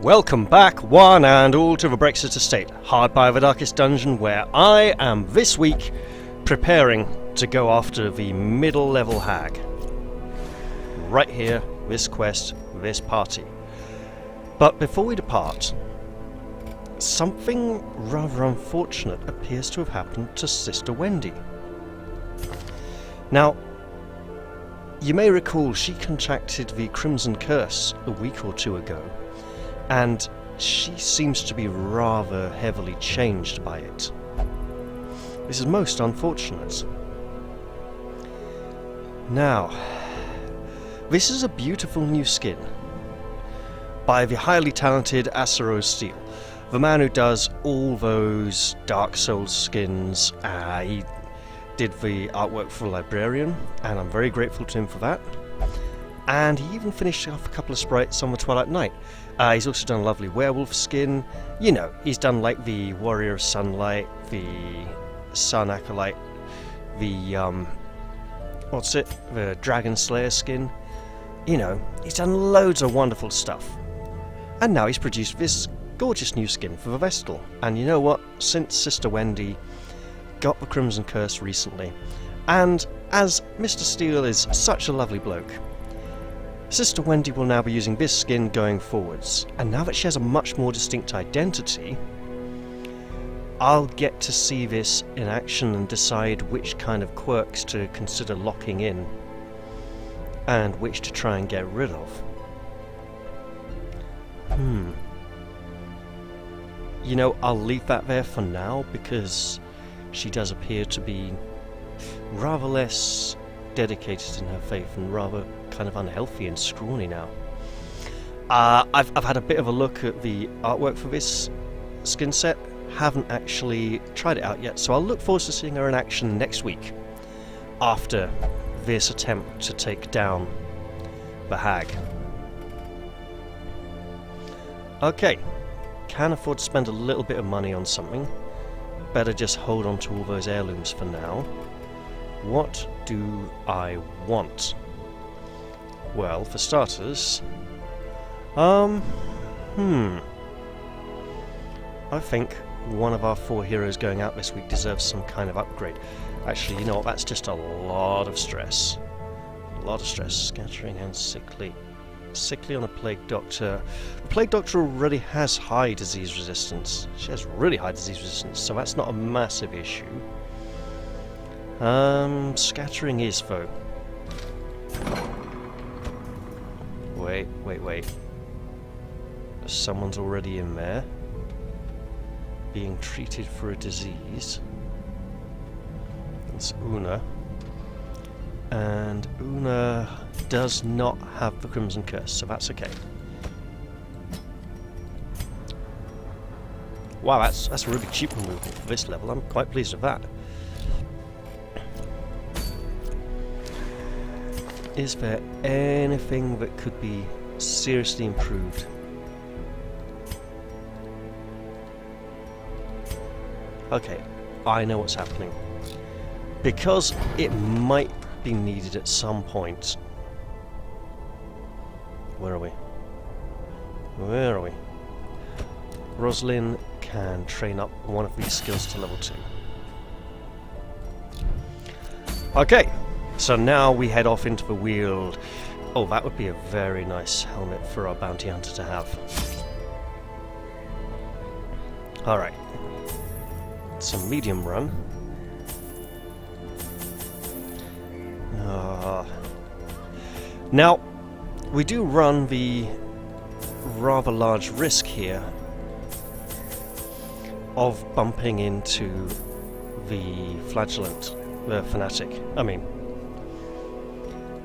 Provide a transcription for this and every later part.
Welcome back, one and all, to the Brexit Estate, hard by the darkest dungeon, where I am this week preparing to go after the middle level hag. Right here, this quest, this party. But before we depart, something rather unfortunate appears to have happened to Sister Wendy. Now, you may recall she contracted the Crimson Curse a week or two ago, and she seems to be rather heavily changed by it. This is most unfortunate. Now, this is a beautiful new skin by the highly talented Acero Steel, the man who does all those Dark Souls skins. He did the artwork for Librarian, and I'm very grateful to him for that. And he even finished off a couple of sprites on the Twilight Knight. He's also done a lovely werewolf skin. You know, he's done like the Warrior of Sunlight, the Sun Acolyte, the the Dragon Slayer skin. You know, he's done loads of wonderful stuff. And now he's produced this gorgeous new skin for the Vestal. And you know what? Since Sister Wendy got the Crimson Curse recently, and as Mr. Steele is such a lovely bloke, Sister Wendy will now be using this skin going forwards, and now that she has a much more distinct identity, I'll get to see this in action and decide which kind of quirks to consider locking in and which to try and get rid of. You know, I'll leave that there for now because she does appear to be rather less dedicated in her faith and rather kind of unhealthy and scrawny now. I've had a bit of a look at the artwork for this skin set. Haven't actually tried it out yet, so I'll look forward to seeing her in action next week after this attempt to take down the hag. Okay, can afford to spend a little bit of money on something. Better just hold on to all those heirlooms for now. What do I want? Well, for starters, I think one of our 4 heroes going out this week deserves some kind of upgrade. Actually, you know what, that's just a lot of stress. A lot of stress. Scattering and sickly. Sickly on a Plague Doctor. The Plague Doctor already has high disease resistance. She has really high disease resistance, so that's not a massive issue. Scattering is, though. Wait. Someone's already in there, being treated for a disease. It's Una. And Una does not have the Crimson Curse, so that's okay. Wow, that's a really cheap removal for this level. I'm quite pleased with that. Is there anything that could be seriously improved? Okay, I know what's happening. Because it might be needed at some point. Where are we? Roslyn can train up one of these skills to level 2. Okay. So now we head off into the Weald. Oh, that would be a very nice helmet for our bounty hunter to have. Alright. Some medium run. Now, we do run the rather large risk here of bumping into the flagellant, the fanatic.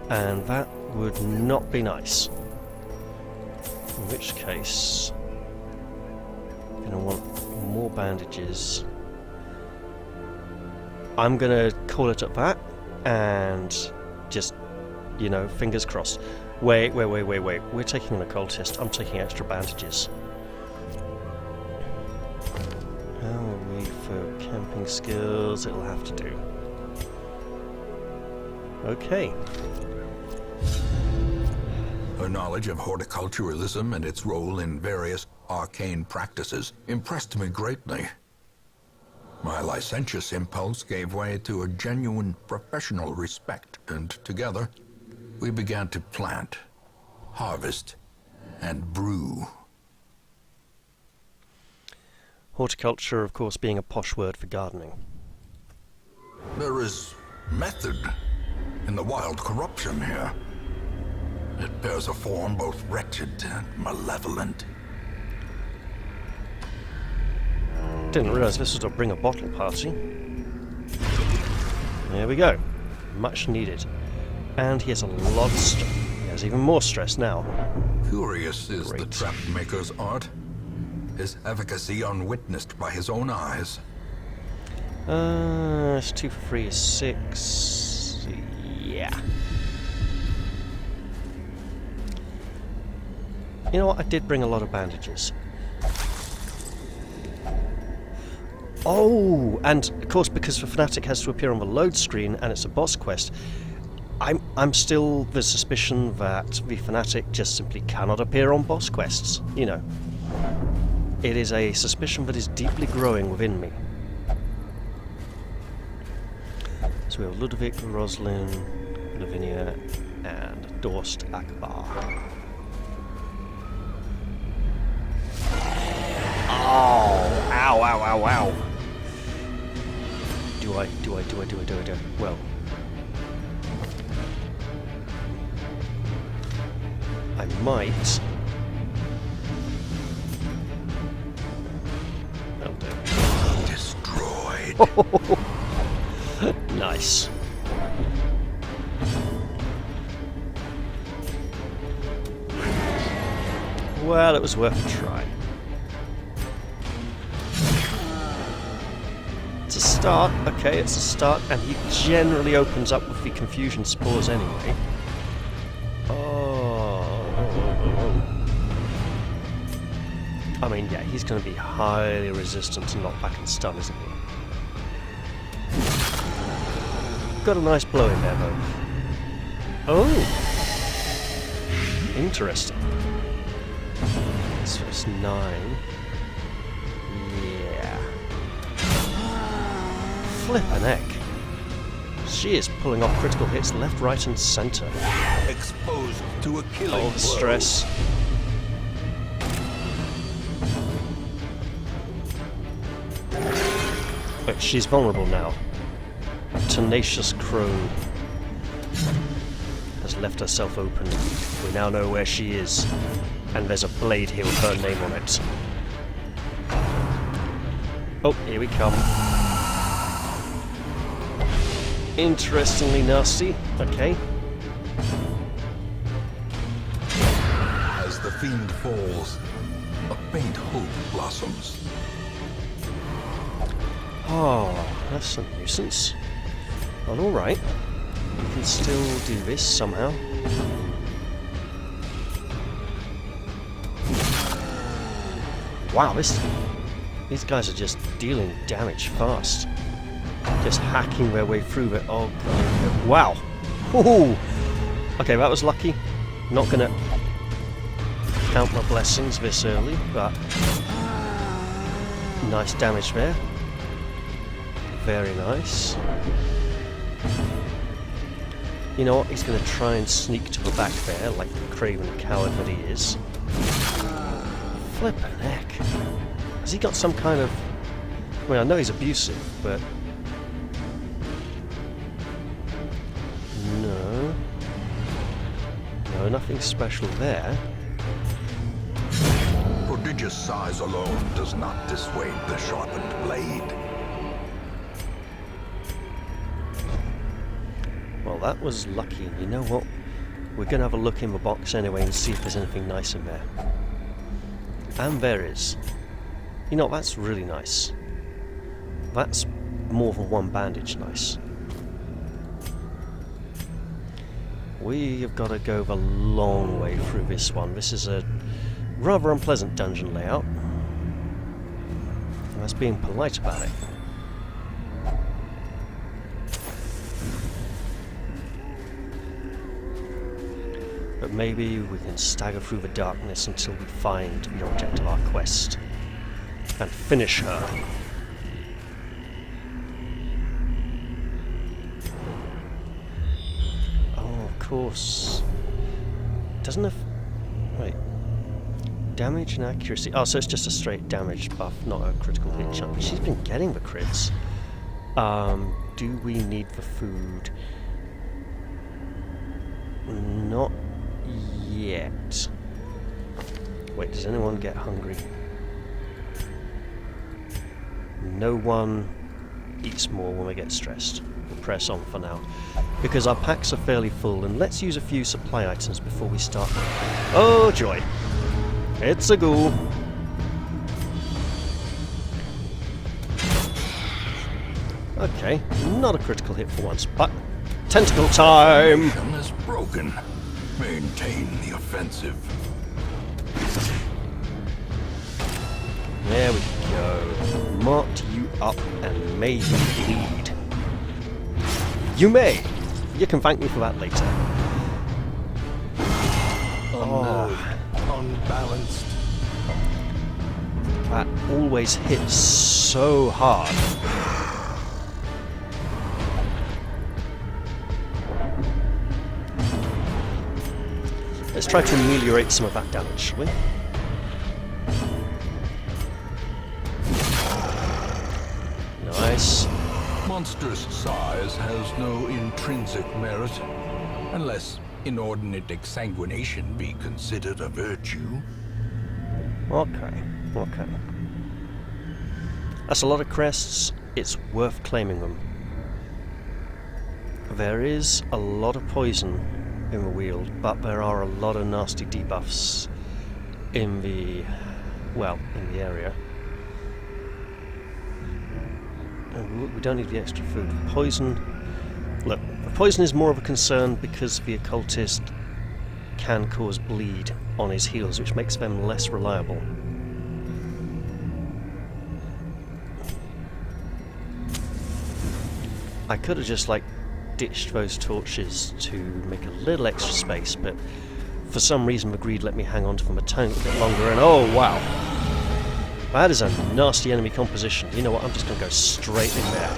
And that would not be nice. In which case, I'm going to want more bandages. I'm going to call it at that, and just, you know, fingers crossed. Wait. We're taking an occultist. I'm taking extra bandages. How are we for camping skills? It'll have to do. Okay. Her knowledge of horticulturalism and its role in various arcane practices impressed me greatly. My licentious impulse gave way to a genuine professional respect, and together we began to plant, harvest, and brew. Horticulture, of course, being a posh word for gardening. There is method in the wild corruption here. It bears a form both wretched and malevolent. Didn't realise this was a bring a bottle party. There we go. Much needed. And he has a lot of stress. He has even more stress now. Curious is the Great. trap maker's art. His efficacy unwitnessed by his own eyes. It's 2 for 3 is 6. Yeah. You know what? I did bring a lot of bandages. Oh, and of course, because the Fanatic has to appear on the load screen and it's a boss quest, I'm still the suspicion that the Fanatic just simply cannot appear on boss quests. You know, it is a suspicion that is deeply growing within me. So we have Ludovic, Rosalind, Lavinia, and Dorst Akbar. Oh! Ow, ow, ow, ow! Do I? Well. I might. That'll do. Destroyed. Nice. Well, it was worth a try. It's a start, okay, it's a start, and he generally opens up with the confusion spores anyway. I mean, yeah, he's going to be highly resistant to knockback and stun, isn't he? Got a nice blow in there, though. Oh! Interesting. So it's 9. Yeah. Flippin' heck. She is pulling off critical hits left, right, and centre. Exposed to a killing Oh, blow. stress. But she's vulnerable now. A tenacious crow has left herself open. We now know where she is, and there's a blade here with her name on it. Oh, here we come. Interestingly nasty. Okay. As the fiend falls, a faint hope blossoms. Oh, that's a nuisance. But alright. We can still do this somehow. Wow, these guys are just dealing damage fast. Just hacking their way through it. Oh, God. Wow. Ooh. Okay, that was lucky. Not gonna count my blessings this early, but nice damage there. Very nice. You know what? He's going to try and sneak to the back there, like the craven coward that he is. Flippin' heck. Has he got some kind of... I mean, I know he's abusive, but... No. No, nothing special there. Prodigious size alone does not dissuade the sharpened blade. Well, that was lucky. You know what? We're going to have a look in the box anyway and see if there's anything nice in there. And there is. You know, that's really nice. That's more than one bandage nice. We have got to go the long way through this one. This is a rather unpleasant dungeon layout. And that's being polite about it. But maybe we can stagger through the darkness until we find the object of our quest and finish her. Oh, of course. Doesn't have... Wait. Damage and accuracy. Oh, so it's just a straight damage buff, not a critical hit chunk. But she's been getting the crits. Do we need the food? Not yet. Wait, does anyone get hungry? No one eats more when we get stressed. We'll press on for now. Because our packs are fairly full, and let's use a few supply items before we start. Oh joy! It's a ghoul! Okay, not a critical hit for once, but tentacle time! Is broken. Maintain the offensive. There we go. Marked you up and may you bleed. You may! You can thank me for that later. Unbalanced. That always hits so hard. Let's try to ameliorate some of that damage, shall we? Nice. Monstrous size has no intrinsic merit, unless inordinate exsanguination be considered a virtue. Okay, okay. That's a lot of crests. It's worth claiming them. There is a lot of poison in the Weald, but there are a lot of nasty debuffs in the, well, in the area. And we don't need the extra food. Poison, look, the poison is more of a concern because the occultist can cause bleed on his heals, which makes them less reliable. I could have just like ditched those torches to make a little extra space, but for some reason the greed let me hang on to them a tiny bit longer, and oh wow, that is a nasty enemy composition. You know what, I'm just going to go straight in there.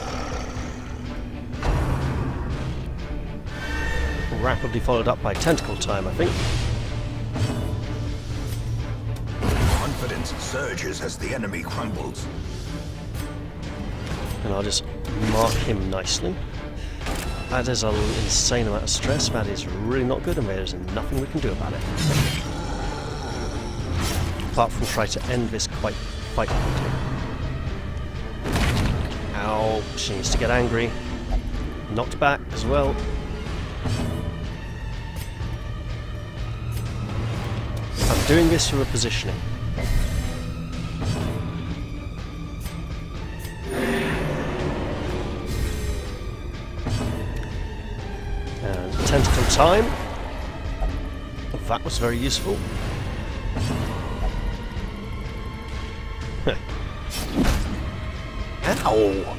Rapidly followed up by tentacle time, I think. Confidence surges as the enemy crumbles. And I'll just mark him nicely. That is an insane amount of stress. That is really not good, and there's nothing we can do about it. Apart from try to end this fight quickly. Ow, she needs to get angry. Knocked back as well. I'm doing this for the positioning. Tentacle time. That was very useful. Ow!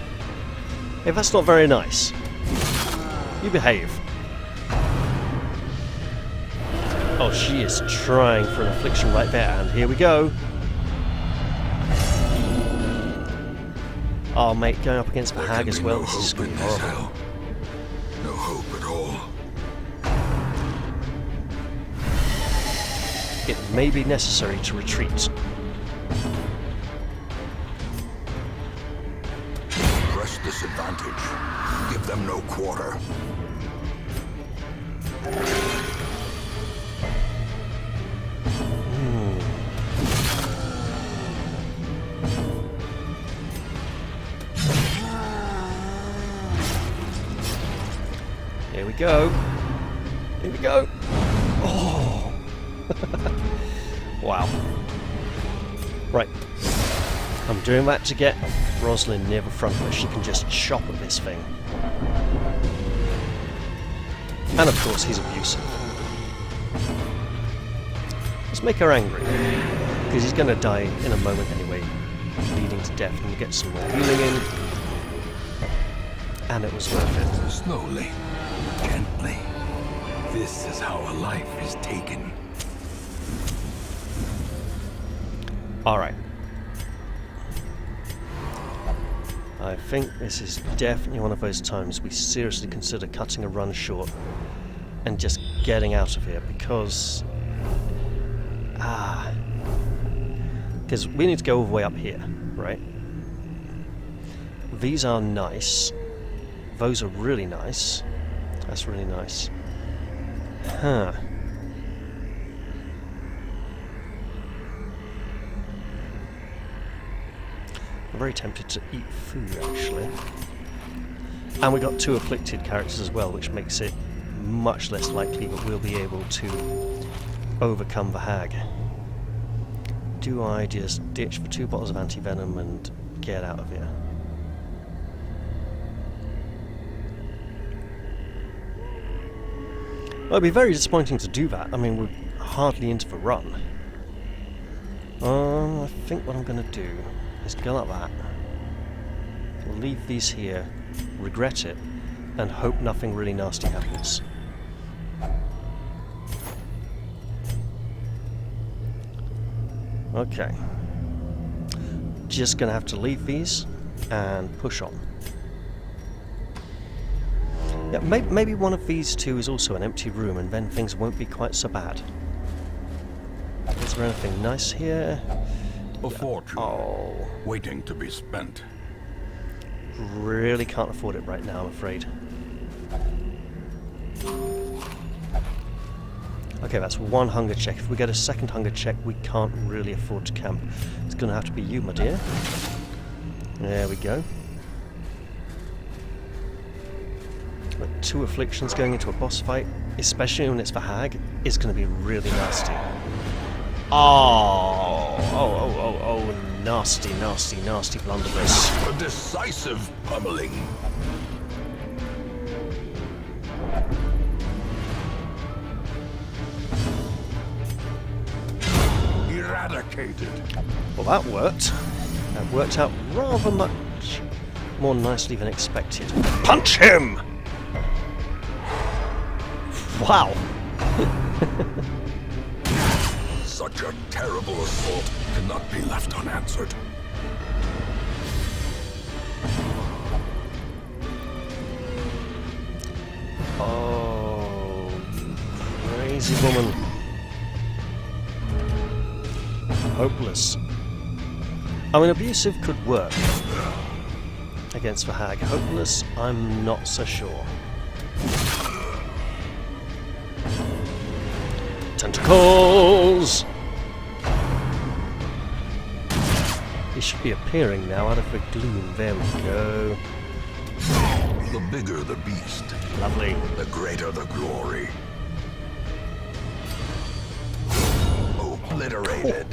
Hey, that's not very nice. You behave. Oh, she is trying for an affliction right there, and here we go. Oh, mate, going up against the hag as well. This is going to be horrible. No hope at all. It may be necessary to retreat. Press this advantage. Give them no quarter. Here we go. Here we go. Oh. Wow. Right. I'm doing that to get Rosalind near the front where she can just chop at this thing. And of course he's abusive. Let's make her angry. Because he's going to die in a moment anyway. Bleeding to death, and we get some more healing in. And it was worth it. Slowly. Gently. This is how a life is taken. Alright. I think this is definitely one of those times we seriously consider cutting a run short and just getting out of here, because we need to go all the way up here, right? These are nice. Those are really nice. That's really nice. Huh. I'm very tempted to eat food, actually. And we got 2 afflicted characters as well, which makes it much less likely that we'll be able to overcome the hag. Do I just ditch for 2 bottles of anti-venom and get out of here? Well, it'd be very disappointing to do that. I mean, we're hardly into the run. I think what I'm going to do is go like that, leave these here, regret it, and hope nothing really nasty happens. Okay. Just gonna have to leave these and push on. Yeah, maybe one of these 2 is also an empty room, and then things won't be quite so bad. Is there anything nice here? A fortune waiting to be spent. Really can't afford it right now, I'm afraid. Okay, that's 1 hunger check. If we get a 2nd hunger check, we can't really afford to camp. It's going to have to be you, my dear. There we go. But 2 afflictions going into a boss fight, especially when it's for hag, is going to be really nasty. Oh, nasty, nasty, nasty blunderbuss. A decisive pummeling. Eradicated. Well, that worked. That worked out rather much more nicely than expected. Punch him! Wow. Such a terrible assault cannot be left unanswered. Oh, you crazy woman. Hopeless. I mean, abusive could work against the hag. Hopeless, I'm not so sure. Tentacles! He should be appearing now out of the gloom. There we go. The bigger the beast, Lovely. the greater the glory. Obliterated.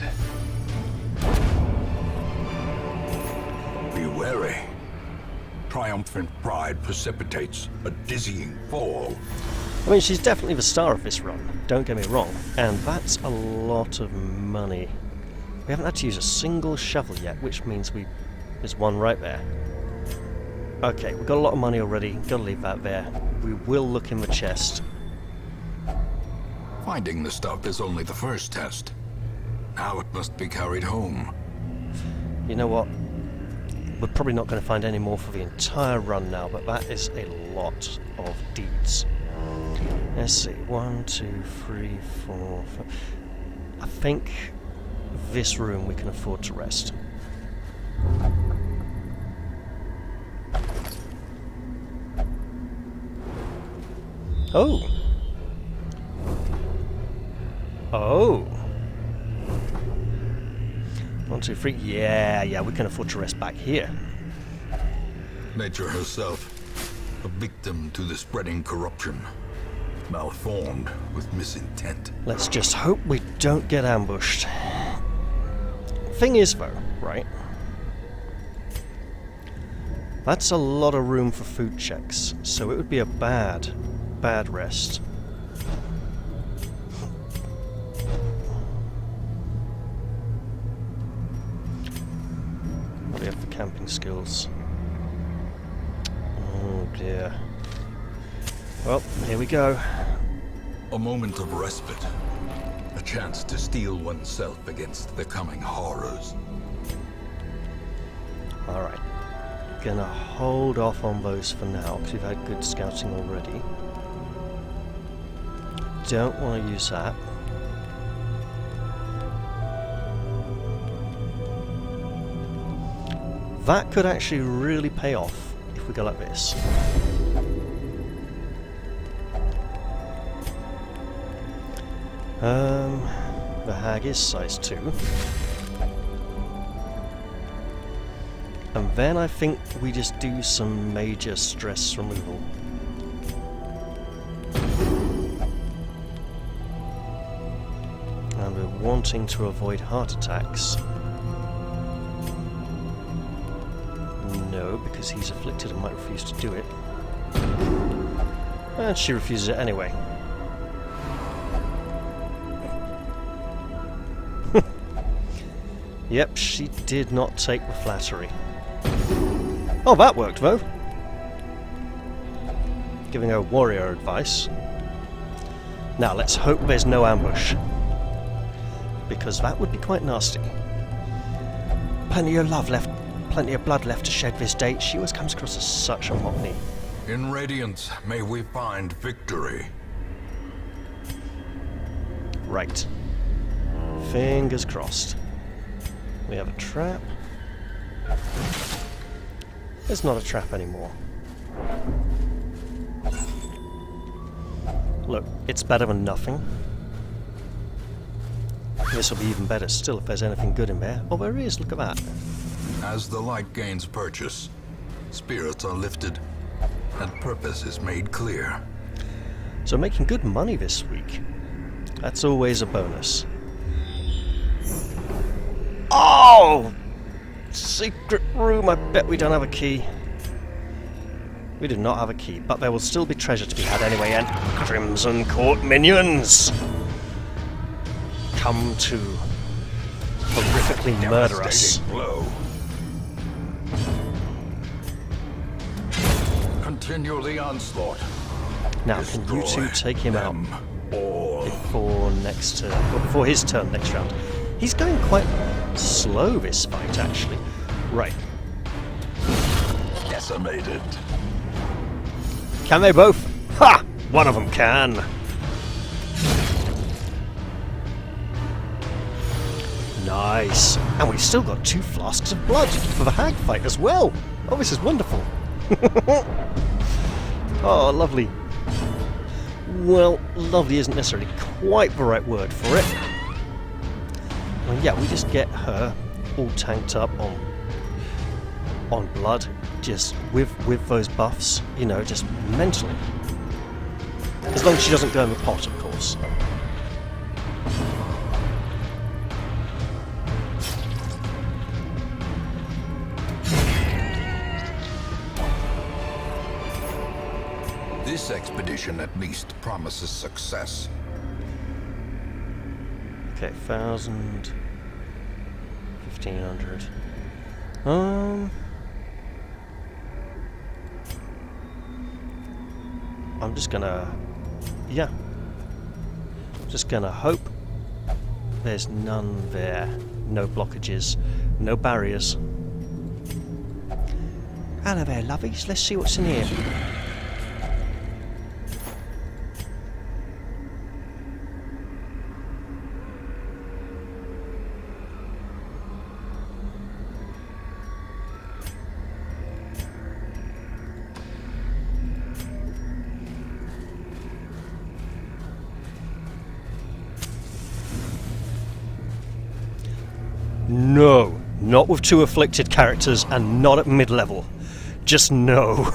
Be wary. Triumphant pride precipitates a dizzying fall. I mean, she's definitely the star of this run, don't get me wrong, and that's a lot of money. We haven't had to use a single shovel yet, which means there's one right there. Okay, we've got a lot of money already, gotta leave that there. We will look in the chest. Finding the stuff is only the first test. Now it must be carried home. You know what? We're probably not going to find any more for the entire run now, but that is a lot of deeds. Let's see, 1, 2, 3, 4, 5. I think this room we can afford to rest. Oh! Oh! 1, 2, 3. Yeah, we can afford to rest back here. Nature herself, a victim to the spreading corruption, malformed with misintent. Let's just hope we don't get ambushed. Thing is, though, right? That's a lot of room for food checks, so it would be a bad rest. What do we have for camping skills? Oh dear. Well, here we go. A moment of respite. A chance to steel oneself against the coming horrors. Alright. Gonna hold off on those for now, because we've had good scouting already. Don't want to use that. That could actually really pay off if we go like this. The hag is size 2. And then I think we just do some major stress removal. And we're wanting to avoid heart attacks. No, because he's afflicted and might refuse to do it. And she refuses it anyway. Yep, she did not take the flattery. Oh, that worked though. Giving her warrior advice. Now let's hope there's no ambush, because that would be quite nasty. Plenty of love left, plenty of blood left to shed this day. She always comes across as such a mockney. In Radiance, may we find victory. Right. Fingers crossed. We have a trap. It's not a trap anymore. Look, it's better than nothing. This will be even better still if there's anything good in there. Oh, there is, look at that. As the light gains purchase, spirits are lifted, and purpose is made clear. So making good money this week. That's always a bonus. Oh! Secret room, I bet we don't have a key. We do not have a key, but there will still be treasure to be had anyway, and Crimson Court minions! Come to horrifically murder us. Blow. Continue the onslaught. Now, can you two take him out All. before next turn, or before his turn next round? He's going quite slow this fight, actually. Right. Decimated. Can they both? Ha! One of them can. Nice. And we've still got 2 flasks of blood for the hag fight as well. Oh, this is wonderful. Oh, lovely. Well, lovely isn't necessarily quite the right word for it. Well, yeah, we just get her all tanked up on blood, just with those buffs, you know, just mentally. As long as she doesn't go in the pot, of course. This expedition at least promises success. Okay, 1,000, 1,500. I'm just gonna, yeah, just gonna hope there's none there, no blockages, no barriers. Hello there, lovies. Let's see what's in here. No, not with 2 afflicted characters and not at mid-level. Just no.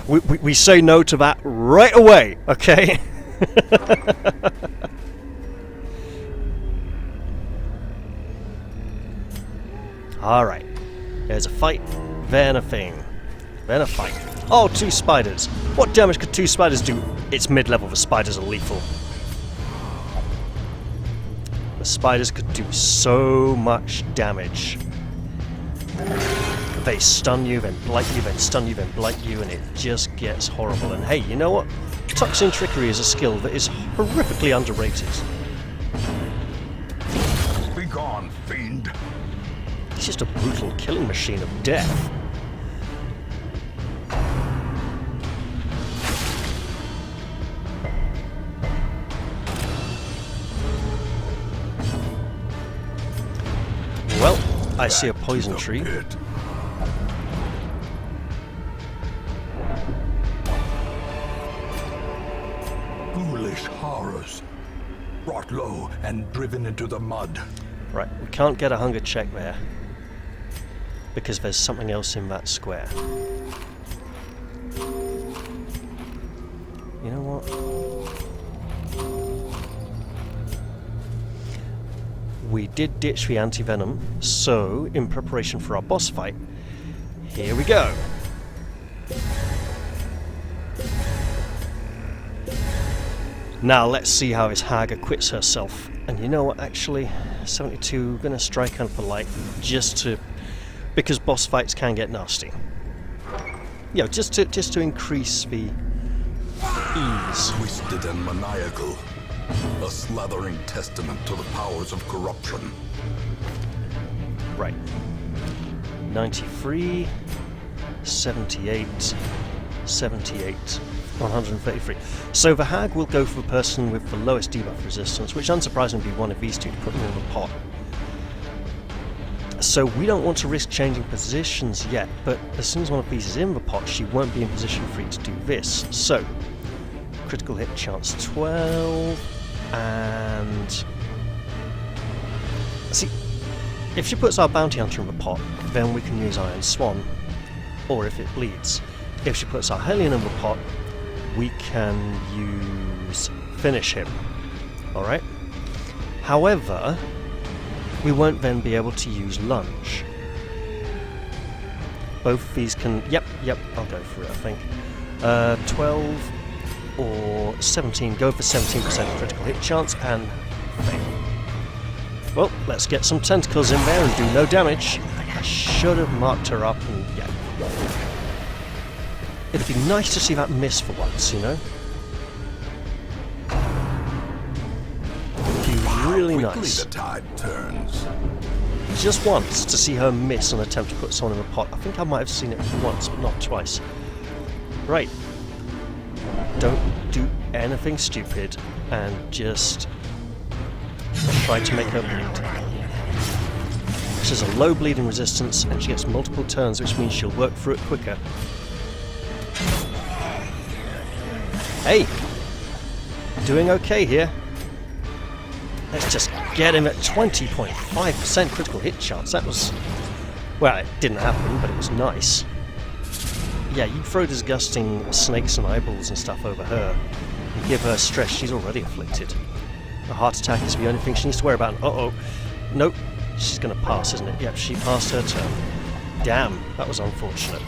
we say no to that right away, okay? Alright. There's a fight, then a thing, then a fight. Oh, 2 spiders. What damage could 2 spiders do? It's mid-level, the spiders are lethal. The spiders could do so much damage. They stun you, then blight you, then stun you, then blight you, and it just gets horrible. And hey, you know what? Toxin trickery is a skill that is horrifically underrated. Begone, fiend. He's just a brutal killing machine of death. Well, I see a poison tree. Foolish horrors. Brought low and driven into the mud. Right, we can't get a hunger check there. Because there's something else in that square. You know what? We did ditch the anti-venom, so in preparation for our boss fight, here we go. Now let's see how this hag acquits herself. And you know what, actually, 72, gonna strike unpolite just to, because boss fights can get nasty. You know, just to increase the ease. Twisted and maniacal. A slathering testament to the powers of corruption. Right. 93, 78, 78, 133. So the hag will go for the person with the lowest debuff resistance, which unsurprisingly will be one of these two to put them in the pot. So we don't want to risk changing positions yet, but as soon as one of these is in the pot, she won't be in position for you to do this. So, critical hit chance 12, and... See, if she puts our bounty hunter in the pot, then we can use Iron Swan, or if it bleeds. If she puts our Hellion in the pot, we can use Finish him. Alright? However, we won't then be able to use Lunge. Both of these can... Yep, I'll go for it, I think. 12 or 17. Go for 17% critical hit chance and fail. Well, let's get some tentacles in there and do no damage. I should have marked her up and... yeah. It'd be nice to see that miss for once, you know? It'd be really nice. The tide turns. Just once to see her miss and attempt to put someone in the pot. I think I might have seen it once, but not twice. Right. Don't do anything stupid and just try to make her bleed. She has a low bleeding resistance and she gets multiple turns, which means she'll work through it quicker. Hey! Doing okay here. Let's just get him at 20.5% critical hit chance. That was... well, it didn't happen, but it was nice. Yeah, you throw disgusting snakes and eyeballs and stuff over her and give her stress. She's already afflicted. A heart attack is the only thing she needs to worry about. Uh-oh. Nope. She's going to pass, isn't it? Yep, she passed her turn. Damn, that was unfortunate.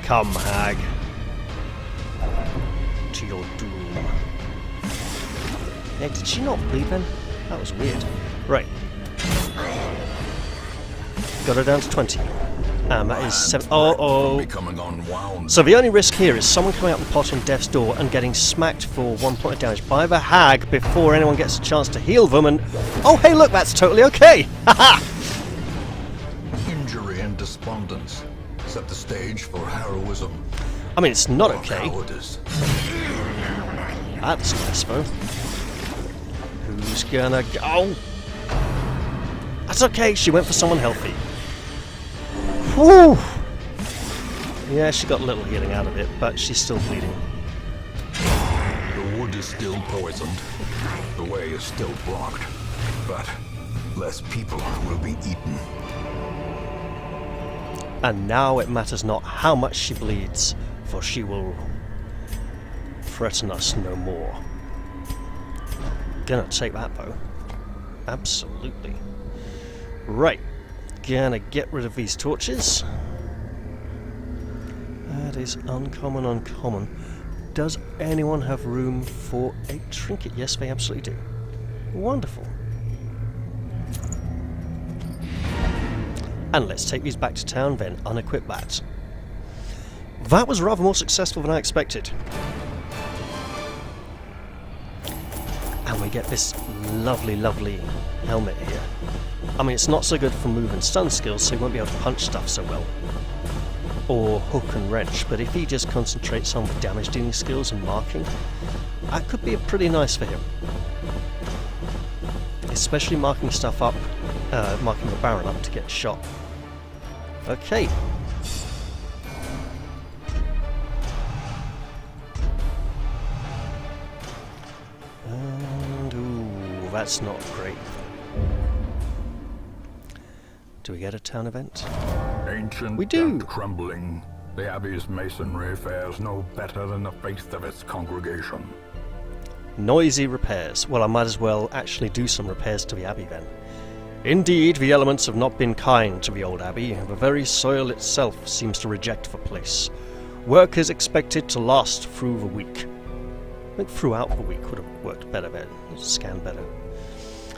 Come, hag. To your doom. Yeah, did she not bleed then? That was weird. Right. Got her down to 20. And that is 7. Oh. Becoming unwound. So the only risk here is someone coming out the pot on death's door and getting smacked for 1 point of damage by the hag before anyone gets a chance to heal them and... oh, hey, look, that's totally okay! Haha! Injury and despondence set the stage for heroism. I mean, it's not Or okay. cowardice. That's nice, though. Who's gonna go? Oh. That's okay, she went for someone healthy. Whew! Yeah, she got a little healing out of it, but she's still bleeding. The wood is still poisoned. The way is still blocked. But less people will be eaten. And now it matters not how much she bleeds, for she will threaten us no more. Gonna take that, though. Absolutely. Right. Gonna get rid of these torches. That is uncommon. Does anyone have room for a trinket? Yes, they absolutely do. Wonderful. And let's take these back to town, then unequip that. That was rather more successful than I expected. And we get this lovely, lovely helmet here. I mean, it's not so good for move and stun skills, so he won't be able to punch stuff so well. Or hook and wrench, but if he just concentrates on the damage dealing skills and marking, that could be pretty nice for him. Especially marking stuff up, marking the Baron up to get shot. Okay. And ooh, that's not great. Do we get a town event? Ancient We do. and crumbling, the Abbey's masonry fares no better than the faith of its congregation. Noisy repairs. Well, I might as well actually do some repairs to the Abbey then. Indeed, the elements have not been kind to the old Abbey. The very soil itself seems to reject the place. Work is expected to last through the week. I think throughout the week would have worked better there, scanned better.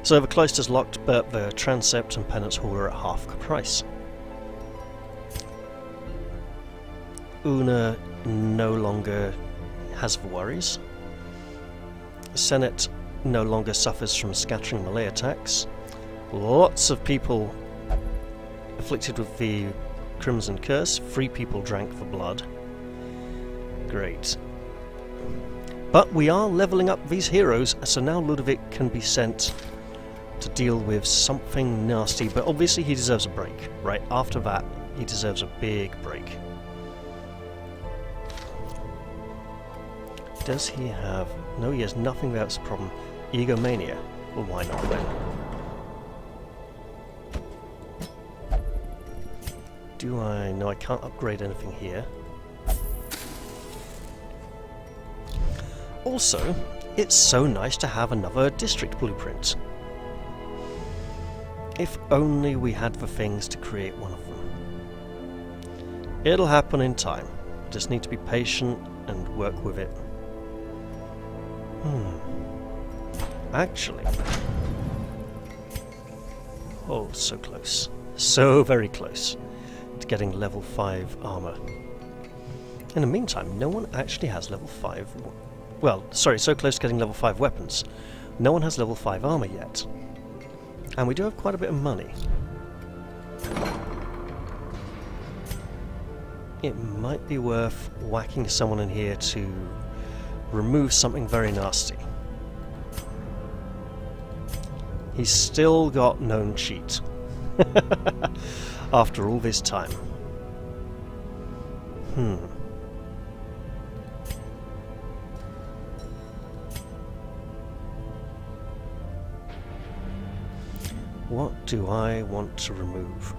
So the cloister's locked, but the transept and penance hall are at half the price. Una no longer has the worries. Senate no longer suffers from scattering melee attacks. Lots of people afflicted with the Crimson Curse. 3 people drank the blood. Great. But we are leveling up these heroes, so now Ludovic can be sent to deal with something nasty, but obviously he deserves a break. Right after that, he deserves a big break. Does he have... No, he has nothing that's a problem. Egomania. Well, why not then? Do I... No, I can't upgrade anything here. Also, it's so nice to have another district blueprint. If only we had the things to create one of them. It'll happen in time. Just need to be patient and work with it. Actually... Oh, so close. So very close to getting level 5 armor. In the meantime, no one actually has level 5... Well, sorry, so close to getting level 5 weapons. No one has level 5 armor yet. And we do have quite a bit of money. It might be worth whacking someone in here to remove something very nasty. He's still got known cheat. After all this time. What do I want to remove?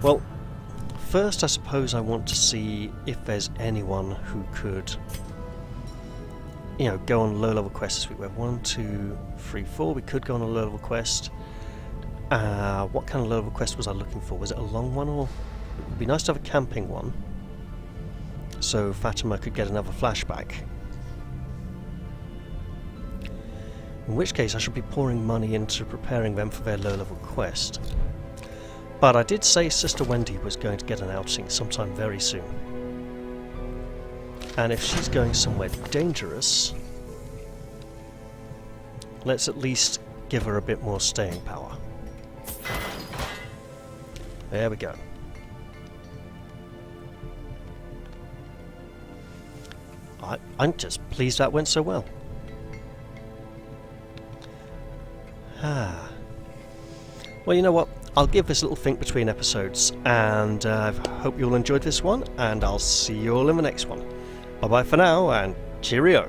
Well, first I suppose I want to see if there's anyone who could, you know, go on low-level quests this week. We have 1, 2, 3, 4. We could go on a low-level quest. What kind of low-level quest was I looking for? Was it a long one, or it would be nice to have a camping one, so Fatima could get another flashback. In which case I should be pouring money into preparing them for their low-level quest. But I did say Sister Wendy was going to get an outing sometime very soon. And if she's going somewhere dangerous, let's at least give her a bit more staying power. There we go. I'm just pleased that went so well. Well, you know what? I'll give this a little think between episodes, and I hope you all enjoyed this one, and I'll see you all in the next one. Bye bye for now, and cheerio!